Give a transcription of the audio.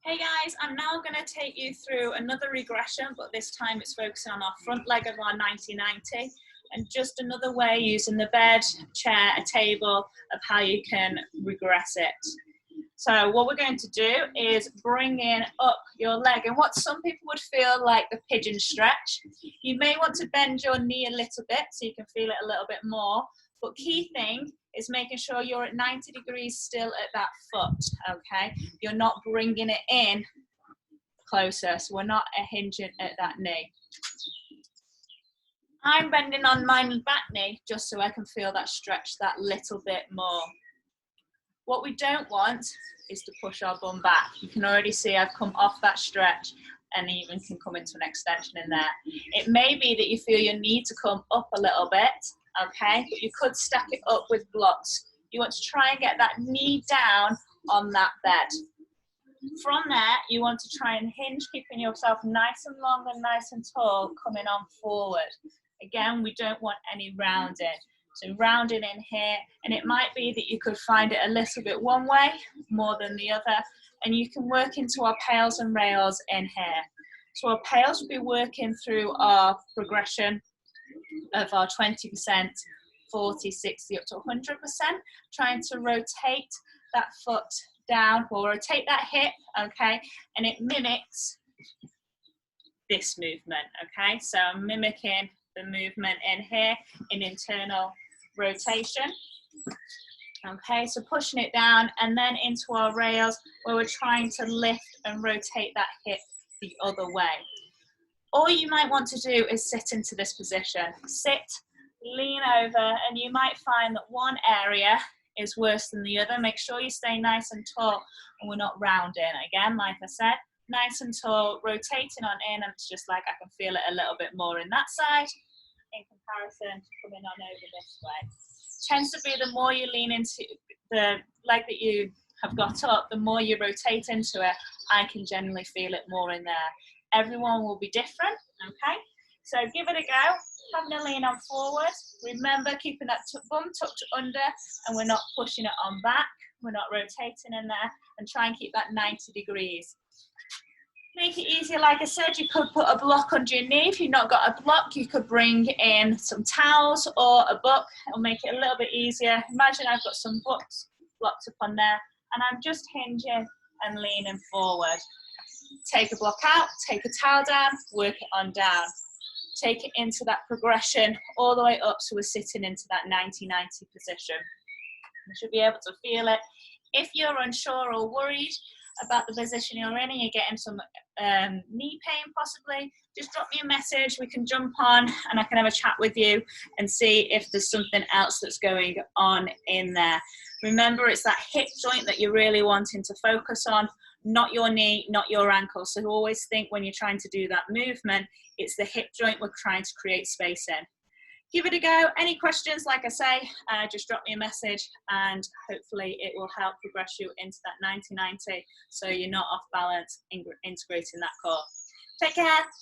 Hey guys, I'm now going to take you through another regression, but this time it's focusing on our front leg of our 90-90 and just another way using the bed, chair, a table of how you can regress it. So what we're going to do is bring in up your leg, and what some people would feel like the pigeon stretch. You may want to bend your knee a little bit so you can feel it a little bit more, but key thing is making sure you're at 90 degrees still at that foot, okay? You're not bringing it in closer, so we're not hinging at that knee. I'm bending on my back knee just so I can feel that stretch that little bit more. What we don't want is to push our bum back. You can already see I've come off that stretch and even can come into an extension in there. It may be that you feel your need to come up a little bit, okay, but you could stack it up with blocks. You want to try and get that knee down on that bed. From there, you want to try and hinge, keeping yourself nice and long and nice and tall, coming on forward. Again, we don't want any rounding. So rounding in here, and it might be that you could find it a little bit one way more than the other, and you can work into our pails and rails in here. So our pails will be working through our progression of our 20%, 40, 60, up to 100%, trying to rotate that foot down, or rotate that hip, okay, and it mimics this movement, okay, so I'm mimicking the movement in here in internal rotation. Okay, so pushing it down and then into our rails where we're trying to lift and rotate that hip the other way. All you might want to do is sit into this position. Sit, lean over, and you might find that one area is worse than the other. Make sure you stay nice and tall and we're not rounding. Again, like I said, nice and tall, rotating on in, and it's just like I can feel it a little bit more in that side in comparison to coming on over this way. Tends to be the more you lean into the leg that you have got up, the more you rotate into it, I can generally feel it more in there. Everyone will be different, okay? So give it a go, having a lean on forward. Remember, keeping that bum tucked under, and we're not pushing it on back, we're not rotating in there, and try and keep that 90 degrees. Make it easier, like I said, you could put a block under your knee. If you've not got a block, you could bring in some towels or a book. It'll make it a little bit easier. Imagine I've got some books blocked up on there, and I'm just hinging and leaning forward. Take a block out, take a towel down, work it on down. Take it into that progression all the way up so we're sitting into that 90-90 position. You should be able to feel it. If you're unsure or worried about the position you're in and you're getting some knee pain possibly, just drop me a message. We can jump on and I can have a chat with you and see if there's something else that's going on in there. Remember, it's that hip joint that you're really wanting to focus on, not your knee, not your ankle. So always think when you're trying to do that movement, it's the hip joint we're trying to create space in. Give it a go. Any questions, like I say, just drop me a message and hopefully it will help progress you into that 90-90 so you're not off balance integrating that core. Take care.